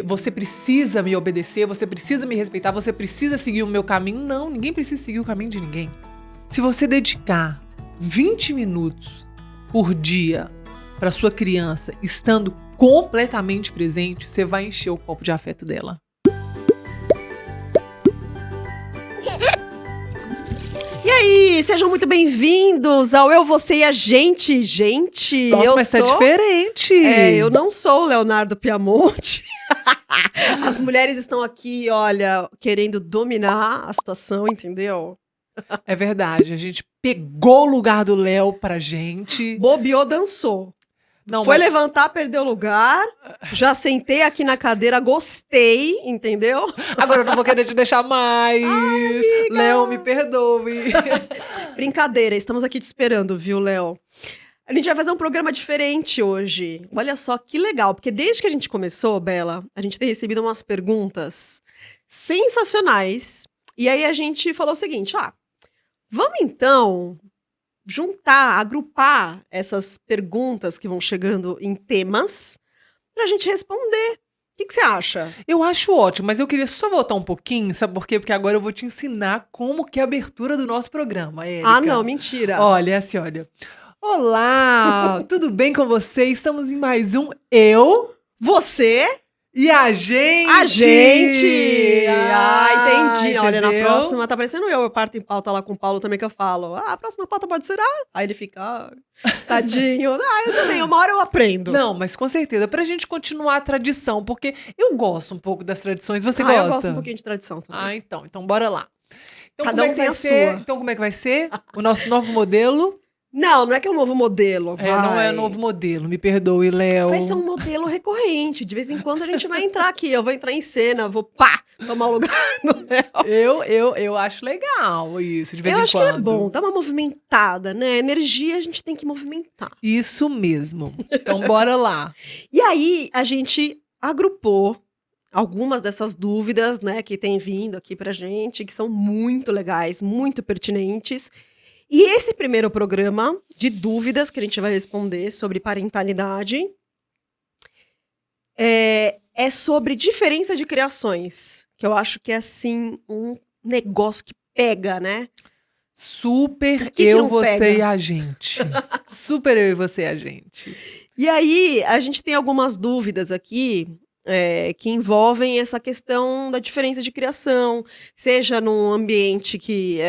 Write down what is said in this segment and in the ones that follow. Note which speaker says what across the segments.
Speaker 1: você precisa me obedecer, você precisa me respeitar, você precisa seguir o meu caminho. Não, ninguém precisa seguir o caminho de ninguém. Se você dedicar 20 minutos por dia para sua criança, estando completamente presente, você vai encher o copo de afeto dela.
Speaker 2: E aí, sejam muito bem-vindos ao Eu, Você e a Gente. Gente,
Speaker 1: Nossa, mas tá diferente.
Speaker 2: Eu não sou o Leonardo Piamonte. As mulheres estão aqui, olha, querendo dominar a situação, entendeu?
Speaker 1: É verdade, a gente pegou o lugar do Léo pra gente.
Speaker 2: Bobeou, dançou.
Speaker 1: Não,
Speaker 2: Foi
Speaker 1: mas...
Speaker 2: levantar, perdeu o lugar. Já sentei aqui na cadeira, gostei, entendeu?
Speaker 1: Agora eu não vou querer te deixar mais. Ai, Léo, me perdoe.
Speaker 2: Brincadeira, estamos aqui te esperando, viu, Léo? A gente vai fazer um programa diferente hoje. Olha só que legal, porque desde que a gente começou, Bela, a gente tem recebido umas perguntas sensacionais. E aí a gente falou o seguinte, vamos então juntar, agrupar essas perguntas que vão chegando em temas pra gente responder. O que você acha?
Speaker 1: Eu acho ótimo, mas eu queria só voltar um pouquinho, sabe por quê? Porque agora eu vou te ensinar como que é a abertura do nosso programa, Érica.
Speaker 2: Ah, não, mentira.
Speaker 1: Olha, é assim, olha. Olá, tudo bem com você? Estamos em mais um Eu,
Speaker 2: Você
Speaker 1: e a Gente.
Speaker 2: A gente! Entendi.
Speaker 1: Entendeu?
Speaker 2: Olha, na próxima, tá parecendo eu parto em pauta lá com o Paulo também, que eu falo, a próxima pauta pode ser Aí ele fica, tadinho. Eu também, uma hora eu aprendo.
Speaker 1: Não, mas com certeza, pra gente continuar a tradição, porque eu gosto um pouco das tradições, você gosta?
Speaker 2: Eu gosto um pouquinho de tradição também.
Speaker 1: Então bora lá. Então,
Speaker 2: Cada um tem a sua.
Speaker 1: Então como é que vai ser o nosso novo modelo?
Speaker 2: Não é que é um novo modelo, vai.
Speaker 1: Não é novo modelo, me perdoe, Léo.
Speaker 2: Vai ser um modelo recorrente, de vez em quando a gente vai entrar aqui, eu vou entrar em cena, vou tomar o lugar do Léo.
Speaker 1: Eu acho legal isso, de vez em quando.
Speaker 2: Eu acho que é bom, dá uma movimentada, né? Energia a gente tem que movimentar.
Speaker 1: Isso mesmo, então bora lá.
Speaker 2: E aí a gente agrupou algumas dessas dúvidas, né, que tem vindo aqui pra gente, que são muito legais, muito pertinentes. E esse primeiro programa de dúvidas que a gente vai responder sobre parentalidade é sobre diferença de criações, que eu acho que é, assim, um negócio que pega, né?
Speaker 1: Super
Speaker 2: que
Speaker 1: eu,
Speaker 2: não
Speaker 1: você
Speaker 2: pega?
Speaker 1: e a gente. Super eu e você e a gente.
Speaker 2: E aí, a gente tem algumas dúvidas aqui que envolvem essa questão da diferença de criação, seja num ambiente que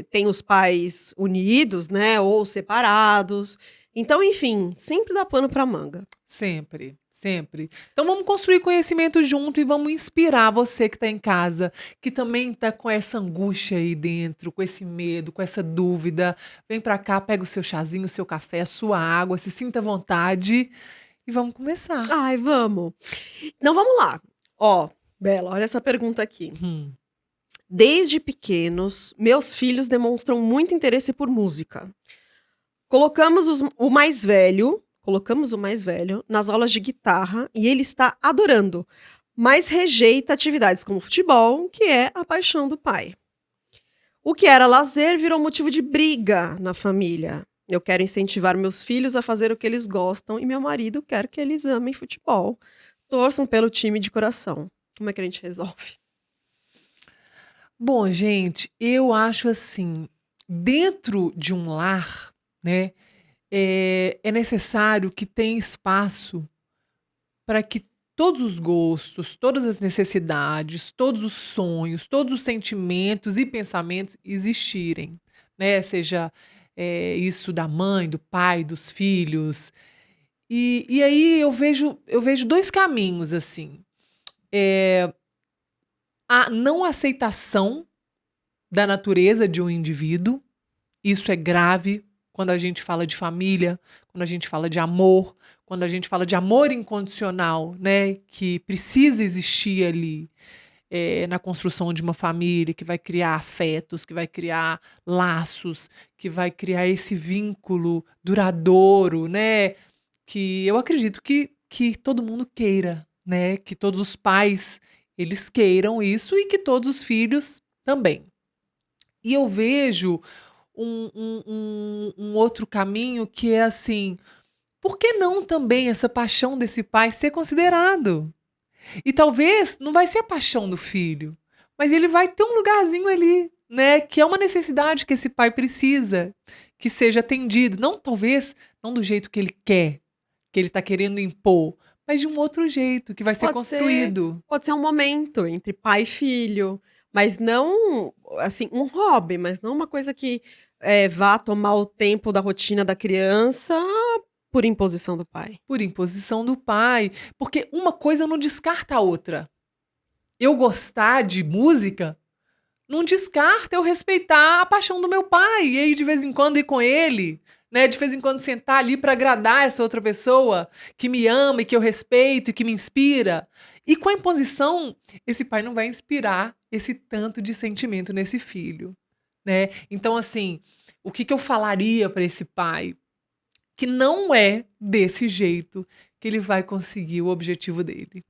Speaker 2: tem os pais unidos, né, ou separados. Então, enfim, sempre dá pano pra manga.
Speaker 1: Sempre. Sempre. Então vamos construir conhecimento junto e vamos inspirar você que está em casa, que também está com essa angústia aí dentro, com esse medo, com essa dúvida. Vem pra cá, pega o seu chazinho, o seu café, a sua água, se sinta à vontade e vamos começar.
Speaker 2: Ai, vamos. Então, vamos lá. Bela, olha essa pergunta aqui. Desde pequenos, meus filhos demonstram muito interesse por música. Colocamos o mais velho nas aulas de guitarra e ele está adorando, mas rejeita atividades como futebol, que é a paixão do pai. O que era lazer virou motivo de briga na família. Eu quero incentivar meus filhos a fazer o que eles gostam e meu marido quer que eles amem futebol. Torçam pelo time de coração. Como é que a gente resolve?
Speaker 1: Bom, gente, eu acho assim, dentro de um lar, né, é necessário que tenha espaço para que todos os gostos, todas as necessidades, todos os sonhos, todos os sentimentos e pensamentos existirem, né? Seja isso da mãe, do pai, dos filhos. E aí eu vejo dois caminhos, assim. A não aceitação da natureza de um indivíduo, isso é grave quando a gente fala de família, quando a gente fala de amor, quando a gente fala de amor incondicional, né, que precisa existir ali na construção de uma família, que vai criar afetos, que vai criar laços, que vai criar esse vínculo duradouro, né, que eu acredito que todo mundo queira, né, que todos os pais, eles queiram isso e que todos os filhos também. E eu vejo um outro caminho que é assim, por que não também essa paixão desse pai ser considerado? E talvez não vai ser a paixão do filho, mas ele vai ter um lugarzinho ali, né? Que é uma necessidade que esse pai precisa, que seja atendido. Não, talvez, não do jeito que ele quer, que ele tá querendo impor, mas de um outro jeito, que vai ser construído.
Speaker 2: Pode ser um momento entre pai e filho, mas não, assim, um hobby, mas não uma coisa que vá tomar o tempo da rotina da criança por imposição do pai.
Speaker 1: Por imposição do pai. Porque uma coisa não descarta a outra. Eu gostar de música não descarta eu respeitar a paixão do meu pai. E aí, de vez em quando, ir com ele, né? De vez em quando, sentar ali para agradar essa outra pessoa que me ama e que eu respeito e que me inspira. E com a imposição, esse pai não vai inspirar esse tanto de sentimento nesse filho, né? Então, assim, o que eu falaria para esse pai? Que não é desse jeito que ele vai conseguir o objetivo dele,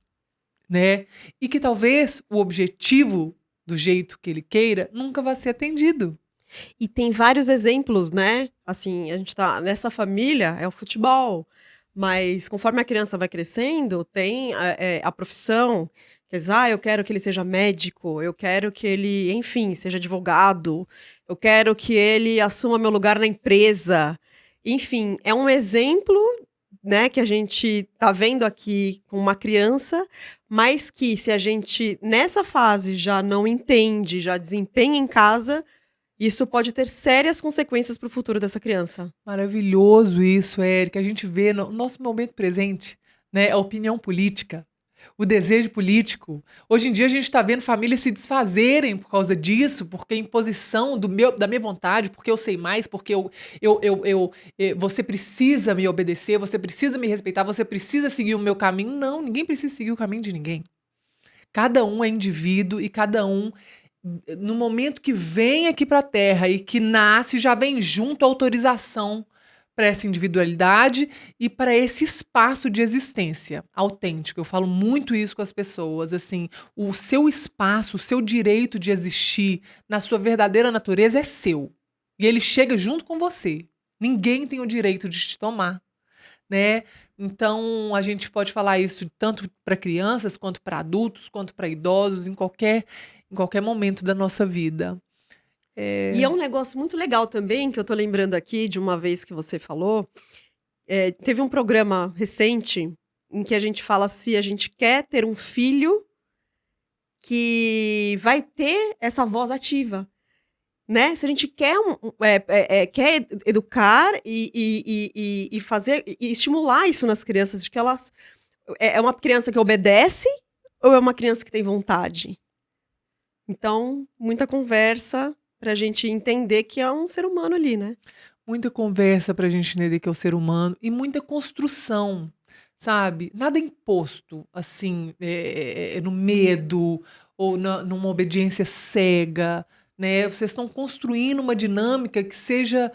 Speaker 1: né? E que talvez o objetivo do jeito que ele queira nunca vai ser atendido.
Speaker 2: E tem vários exemplos, né? Assim, a gente tá nessa família, é o futebol, mas conforme a criança vai crescendo, tem a profissão. Quer dizer, eu quero que ele seja médico, eu quero que ele, enfim, seja advogado, eu quero que ele assuma meu lugar na empresa. Enfim, é um exemplo, né, que a gente tá vendo aqui com uma criança, mas que se a gente, nessa fase, já não entende, já desempenha em casa, isso pode ter sérias consequências para o futuro dessa criança.
Speaker 1: Maravilhoso isso, Érica. A gente vê no nosso momento presente, né, a opinião política, o desejo político. Hoje em dia a gente está vendo famílias se desfazerem por causa disso, porque a imposição da minha vontade, porque eu sei mais, porque você precisa me obedecer, você precisa me respeitar, você precisa seguir o meu caminho. Não, ninguém precisa seguir o caminho de ninguém. Cada um é indivíduo e cada um, no momento que vem aqui para a Terra e que nasce, já vem junto a autorização para essa individualidade e para esse espaço de existência autêntico. Eu falo muito isso com as pessoas, assim, o seu espaço, o seu direito de existir na sua verdadeira natureza é seu. E ele chega junto com você. Ninguém tem o direito de te tomar, né? Então, a gente pode falar isso tanto para crianças, quanto para adultos, quanto para idosos, em qualquer momento da nossa vida.
Speaker 2: E é um negócio muito legal também, que eu tô lembrando aqui de uma vez que você falou. Teve um programa recente em que a gente fala se a gente quer ter um filho que vai ter essa voz ativa, né? Se a gente quer, quer educar e fazer e estimular isso nas crianças, de que elas é uma criança que obedece ou é uma criança que tem vontade? Então, muita conversa pra gente entender que é um ser humano ali, né?
Speaker 1: Muita conversa pra gente entender que é o ser humano e muita construção, sabe? Nada imposto, assim, no medo ou numa obediência cega, né? Vocês estão construindo uma dinâmica que seja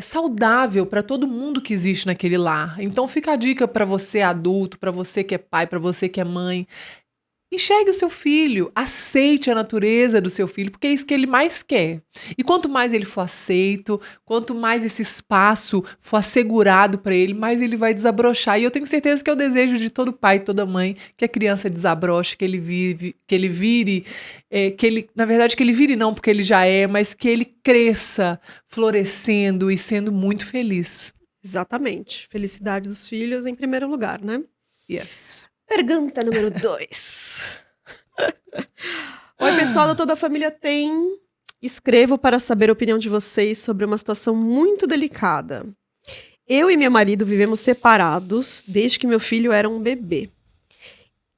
Speaker 1: saudável para todo mundo que existe naquele lar. Então fica a dica para você adulto, para você que é pai, para você que é mãe. Enxergue o seu filho, aceite a natureza do seu filho, porque é isso que ele mais quer. E quanto mais ele for aceito, quanto mais esse espaço for assegurado para ele, mais ele vai desabrochar. E eu tenho certeza que é o desejo de todo pai, toda mãe, que a criança desabroche, que ele vire, na verdade que ele vire não, porque ele já é, mas que ele cresça, florescendo e sendo muito feliz.
Speaker 2: Exatamente. Felicidade dos filhos em primeiro lugar, né?
Speaker 1: Yes.
Speaker 2: Pergunta número 2. Oi, pessoal da Toda a Família Tem. Escrevo para saber a opinião de vocês sobre uma situação muito delicada. Eu e meu marido vivemos separados desde que meu filho era um bebê.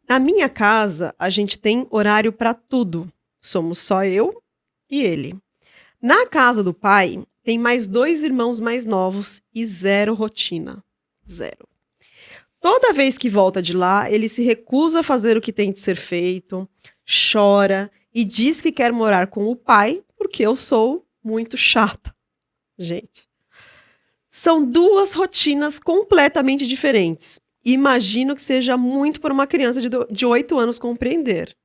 Speaker 2: Na minha casa, a gente tem horário para tudo. Somos só eu e ele. Na casa do pai, tem mais 2 irmãos mais novos e 0 rotina. 0. Toda vez que volta de lá, ele se recusa a fazer o que tem de ser feito, chora e diz que quer morar com o pai porque eu sou muito chata. Gente, são 2 rotinas completamente diferentes. Imagino que seja muito para uma criança de 8 anos compreender.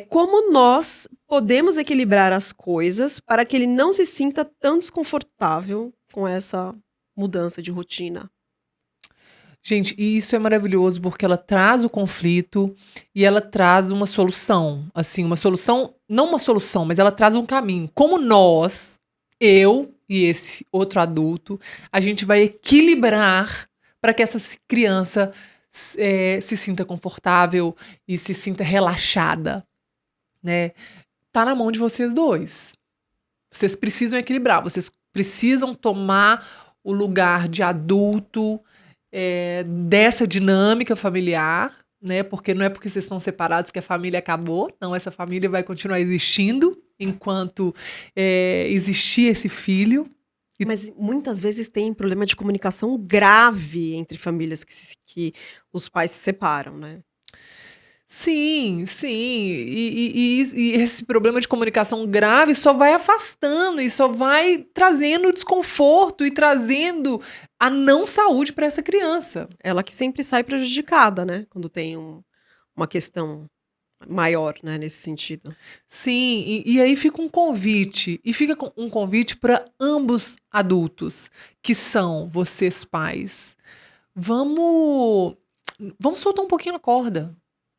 Speaker 2: Como nós podemos equilibrar as coisas para que ele não se sinta tão desconfortável com essa mudança de rotina?
Speaker 1: Gente, e isso é maravilhoso porque ela traz o conflito e ela traz uma solução. Assim, uma solução, não uma solução, mas ela traz um caminho. Como nós, eu e esse outro adulto, a gente vai equilibrar para que essa criança se sinta confortável e se sinta relaxada, né? Tá na mão de vocês dois. Vocês precisam equilibrar, vocês precisam tomar o lugar de adulto dessa dinâmica familiar, né? Porque não é porque vocês estão separados que a família acabou. Não, essa família vai continuar existindo enquanto existir esse filho.
Speaker 2: Mas muitas vezes tem problema de comunicação grave entre famílias que os pais se separam, né?
Speaker 1: Sim, sim. E esse problema de comunicação grave só vai afastando e só vai trazendo desconforto e trazendo a não saúde para essa criança.
Speaker 2: Ela que sempre sai prejudicada, né? Quando tem uma questão maior, né, nesse sentido.
Speaker 1: Sim, e aí fica um convite, e fica um convite para ambos adultos, que são vocês pais. Vamos soltar um pouquinho a corda,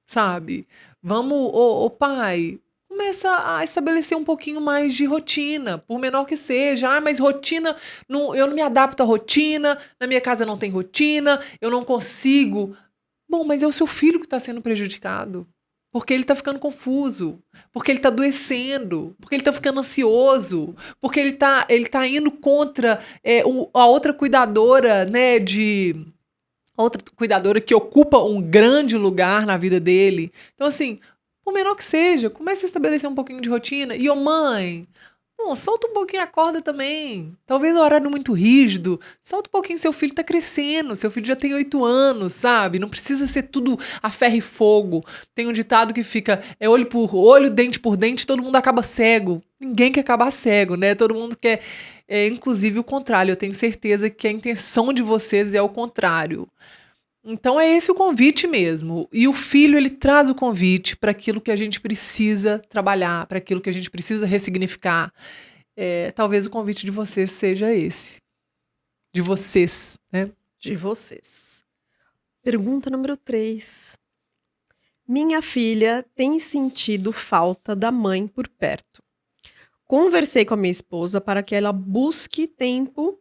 Speaker 1: sabe? Vamos, ô pai, começa a estabelecer um pouquinho mais de rotina, por menor que seja. Ah, mas rotina, eu não me adapto à rotina, na minha casa não tem rotina, eu não consigo. Bom, mas é o seu filho que está sendo prejudicado. Porque ele tá ficando confuso, porque ele tá adoecendo, porque ele tá ficando ansioso, porque ele tá indo contra a outra cuidadora, né, outra cuidadora que ocupa um grande lugar na vida dele. Então, assim, por menor que seja, comece a estabelecer um pouquinho de rotina. E, ô mãe, solta um pouquinho a corda também. Talvez o horário muito rígido. Solta um pouquinho, seu filho tá crescendo. Seu filho já tem 8 anos, sabe? Não precisa ser tudo a ferro e fogo. Tem um ditado que fica olho por olho, dente por dente, todo mundo acaba cego. Ninguém quer acabar cego, né? Todo mundo quer, inclusive o contrário. Eu tenho certeza que a intenção de vocês é o contrário. Então é esse o convite mesmo. E o filho, ele traz o convite para aquilo que a gente precisa trabalhar, para aquilo que a gente precisa ressignificar. Talvez o convite de vocês seja esse. De vocês, né?
Speaker 2: De vocês. Pergunta número 3. Minha filha tem sentido falta da mãe por perto. Conversei com a minha esposa para que ela busque tempo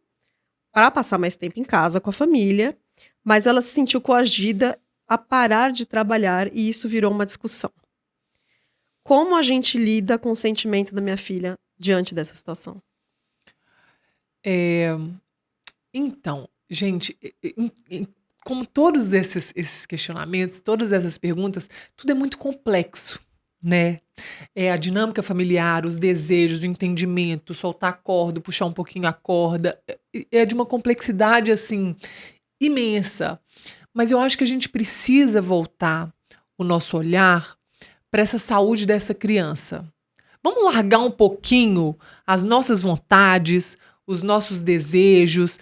Speaker 2: para passar mais tempo em casa com a família, mas ela se sentiu coagida a parar de trabalhar e isso virou uma discussão. Como a gente lida com o sentimento da minha filha diante dessa situação?
Speaker 1: Então, gente, como todos esses questionamentos, todas essas perguntas, tudo é muito complexo, né? A dinâmica familiar, os desejos, o entendimento, soltar a corda, puxar um pouquinho a corda, é de uma complexidade, assim, imensa. Mas eu acho que a gente precisa voltar o nosso olhar para essa saúde dessa criança. Vamos largar um pouquinho as nossas vontades, os nossos desejos,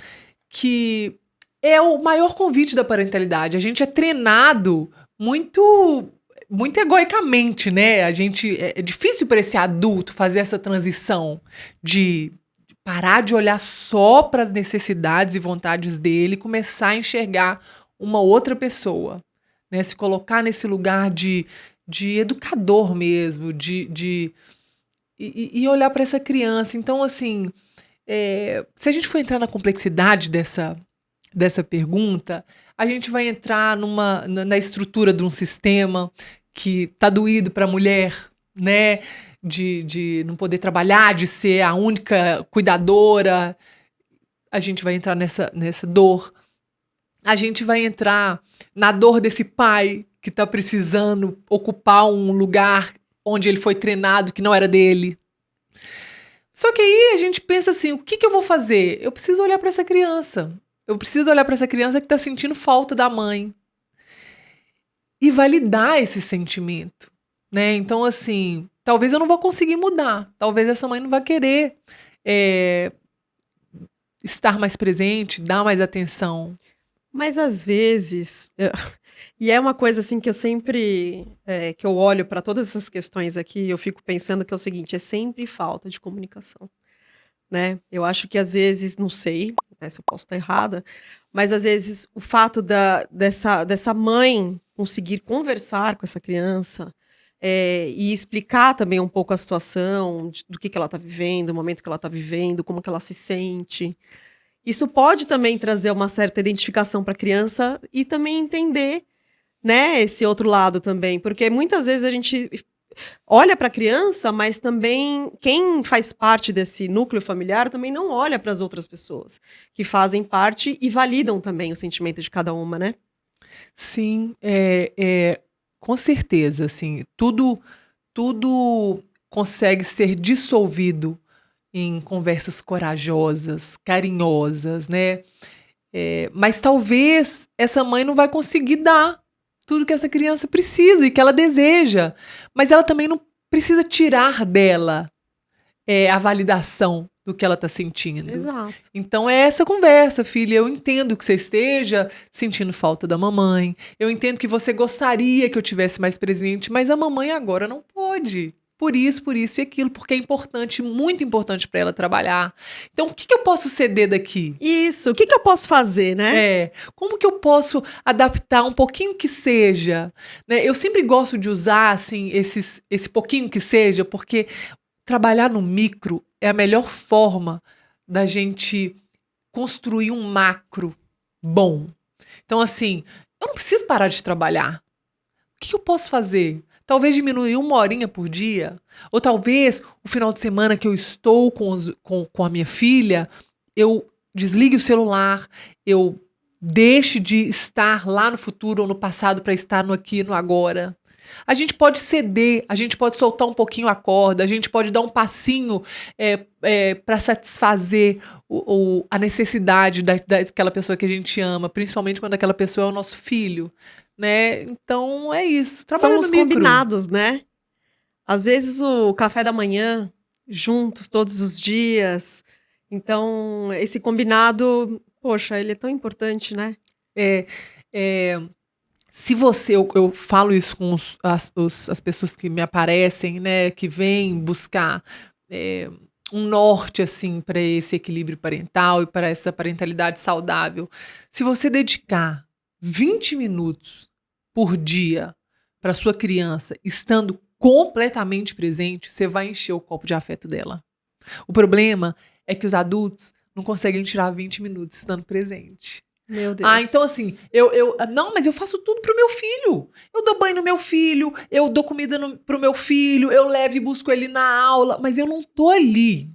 Speaker 1: que é o maior convite da parentalidade. A gente é treinado muito egoicamente, né? É difícil para esse adulto fazer essa transição de parar de olhar só para as necessidades e vontades dele e começar a enxergar uma outra pessoa, né? Se colocar nesse lugar de educador mesmo, e olhar para essa criança. Então, assim, se a gente for entrar na complexidade dessa pergunta, a gente vai entrar na estrutura de um sistema que tá doído para a mulher, né? De não poder trabalhar, de ser a única cuidadora. A gente vai entrar nessa dor. A gente vai entrar na dor desse pai que está precisando ocupar um lugar onde ele foi treinado que não era dele. Só que aí a gente pensa assim, o que eu vou fazer? Eu preciso olhar para essa criança. Eu preciso olhar para essa criança que está sentindo falta da mãe. E validar esse sentimento, né? Então, assim, talvez eu não vou conseguir mudar. Talvez essa mãe não vai querer estar mais presente, dar mais atenção.
Speaker 2: Mas às vezes, e é uma coisa assim que eu sempre, que eu olho para todas essas questões aqui, eu fico pensando que é o seguinte, é sempre falta de comunicação. né? Eu acho que às vezes, não sei, né, se eu posso estar errada, mas às vezes o fato dessa mãe conseguir conversar com essa criança e explicar também um pouco a situação, do que ela está vivendo, o momento que ela está vivendo, como que ela se sente. Isso pode também trazer uma certa identificação para a criança e também entender, né, esse outro lado também, porque muitas vezes a gente olha para a criança, mas também quem faz parte desse núcleo familiar também não olha para as outras pessoas que fazem parte e validam também o sentimento de cada uma, né?
Speaker 1: Sim, com certeza, assim, tudo consegue ser dissolvido em conversas corajosas, carinhosas, né? Mas talvez essa mãe não vai conseguir dar tudo que essa criança precisa e que ela deseja. Mas ela também não precisa tirar dela a validação do que ela está sentindo.
Speaker 2: Exato.
Speaker 1: Então é essa conversa, filha. Eu entendo que você esteja sentindo falta da mamãe. Eu entendo que você gostaria que eu tivesse mais presente, mas a mamãe agora não pode. Por isso e aquilo, porque é importante, muito importante para ela trabalhar. Então, o que eu posso ceder daqui?
Speaker 2: Isso, o que eu posso fazer, né?
Speaker 1: Como que eu posso adaptar um pouquinho que seja? Né? Eu sempre gosto de usar, assim, esse pouquinho que seja, porque trabalhar no micro é a melhor forma da gente construir um macro bom. Então, assim, eu não preciso parar de trabalhar. O que eu posso fazer? Talvez diminuir 1 horinha por dia. Ou talvez o final de semana que eu estou com a minha filha, eu desligue o celular, eu deixe de estar lá no futuro ou no passado para estar no aqui e no agora. A gente pode ceder, a gente pode soltar um pouquinho a corda, a gente pode dar um passinho para satisfazer a necessidade daquela pessoa que a gente ama, principalmente quando aquela pessoa é o nosso filho, né? Então é isso.
Speaker 2: São
Speaker 1: Trabalha
Speaker 2: os
Speaker 1: no micro.
Speaker 2: combinados, né? Às vezes o café da manhã, juntos todos os dias. Então, esse combinado, poxa, ele é tão importante, né?
Speaker 1: Se você, eu falo isso com as pessoas que me aparecem, né, que vêm buscar um norte, assim, para esse equilíbrio parental e para essa parentalidade saudável. Se você dedicar 20 minutos por dia para sua criança, estando completamente presente, você vai encher o copo de afeto dela. O problema é que os adultos não conseguem tirar 20 minutos estando presente.
Speaker 2: Meu Deus.
Speaker 1: Então assim, não, mas eu faço tudo pro meu filho. Eu dou banho no meu filho, eu dou comida pro meu filho, eu levo e busco ele na aula, mas eu não tô ali.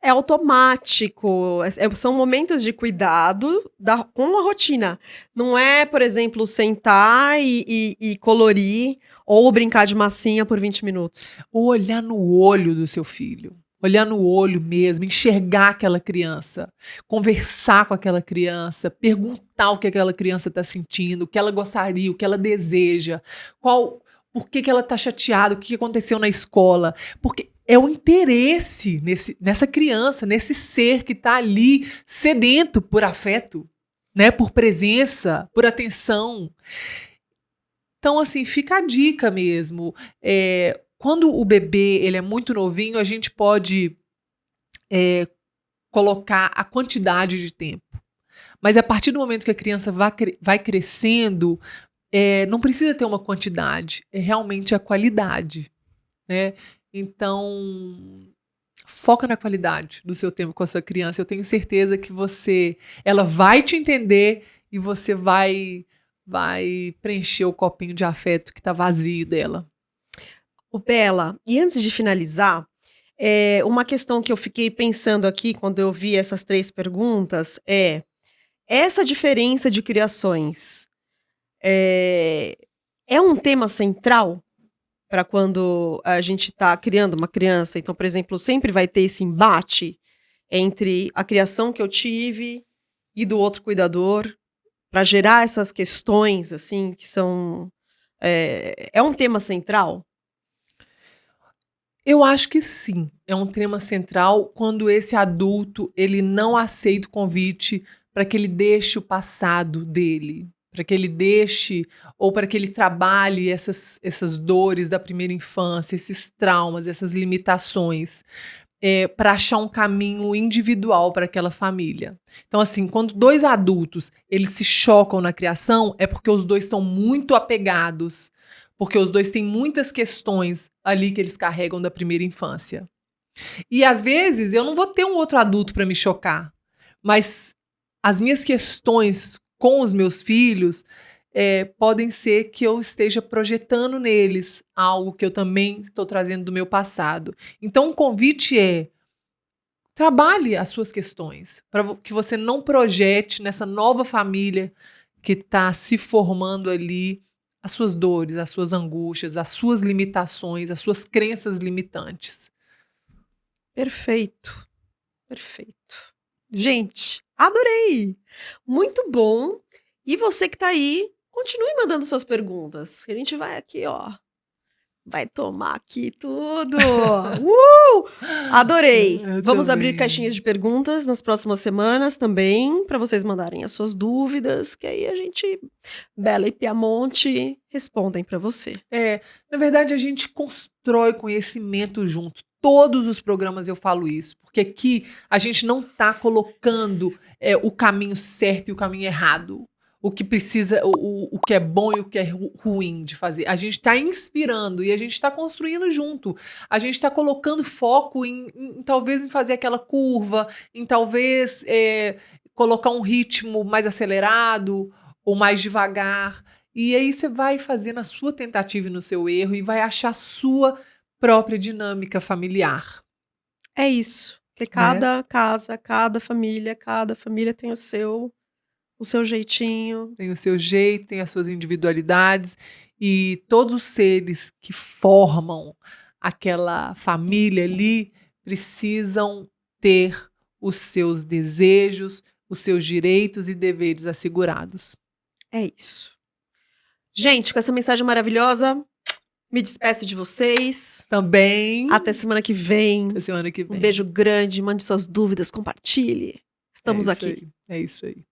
Speaker 2: É automático, são momentos de cuidado com a rotina. Não é, por exemplo, sentar e colorir ou brincar de massinha por 20 minutos.
Speaker 1: Ou olhar no olho do seu filho. Olhar no olho mesmo, enxergar aquela criança, conversar com aquela criança, perguntar o que aquela criança está sentindo, o que ela gostaria, o que ela deseja, por que ela está chateada, o que aconteceu na escola. Porque é o interesse nessa criança, nesse ser que está ali sedento por afeto, né? Por presença, por atenção. Então, assim, fica a dica mesmo. Quando o bebê ele é muito novinho, a gente pode colocar a quantidade de tempo. Mas a partir do momento que a criança vai crescendo, não precisa ter uma quantidade, é realmente a qualidade, né? Então, foca na qualidade do seu tempo com a sua criança. Eu tenho certeza que ela vai te entender e você vai preencher o copinho de afeto que está vazio dela.
Speaker 2: Ô, Bela, e antes de finalizar, uma questão que eu fiquei pensando aqui quando eu vi essas 3 perguntas essa diferença de criações é um tema central para quando a gente está criando uma criança? Então, por exemplo, sempre vai ter esse embate entre a criação que eu tive e do outro cuidador, para gerar essas questões, assim, que são... É um tema central?
Speaker 1: Eu acho que sim, é um tema central quando esse adulto ele não aceita o convite para que ele deixe o passado dele, para que ele deixe ou para que ele trabalhe essas dores da primeira infância, esses traumas, essas limitações. para achar um caminho individual para aquela família. Então, assim, quando dois adultos eles se chocam na criação, é porque os dois são muito apegados, porque os dois têm muitas questões ali que eles carregam da primeira infância. E às vezes eu não vou ter um outro adulto para me chocar, mas as minhas questões com os meus filhos podem ser que eu esteja projetando neles algo que eu também estou trazendo do meu passado. Então o convite trabalhe as suas questões, para que você não projete nessa nova família que está se formando ali as suas dores, as suas angústias, as suas limitações, as suas crenças limitantes.
Speaker 2: Perfeito. Perfeito. Gente, adorei! Muito bom. E você que tá aí, continue mandando suas perguntas. Que a gente vai aqui, ó. Vai tomar aqui tudo. Adorei. Vamos abrir caixinhas de perguntas nas próximas semanas também, para vocês mandarem as suas dúvidas, que aí a gente, Bela e Piamonte, respondem para você.
Speaker 1: Na verdade, a gente constrói conhecimento junto. Todos os programas eu falo isso, porque aqui a gente não está colocando o caminho certo e o caminho errado. O que precisa, o que é bom e o que é ruim de fazer. A gente está inspirando e a gente está construindo junto. A gente está colocando foco talvez em fazer aquela curva, em talvez colocar um ritmo mais acelerado ou mais devagar. E aí você vai fazendo a sua tentativa e no seu erro e vai achar a sua própria dinâmica familiar.
Speaker 2: É isso. Porque cada casa, cada família tem o seu jeitinho.
Speaker 1: Tem o seu jeito, tem as suas individualidades. E todos os seres que formam aquela família ali precisam ter os seus desejos, os seus direitos e deveres assegurados.
Speaker 2: É isso. Gente, com essa mensagem maravilhosa, me despeço de vocês.
Speaker 1: Também.
Speaker 2: Até semana que vem.
Speaker 1: Até semana que vem.
Speaker 2: Um beijo grande, mande suas dúvidas, compartilhe. Estamos aqui.
Speaker 1: É isso aí.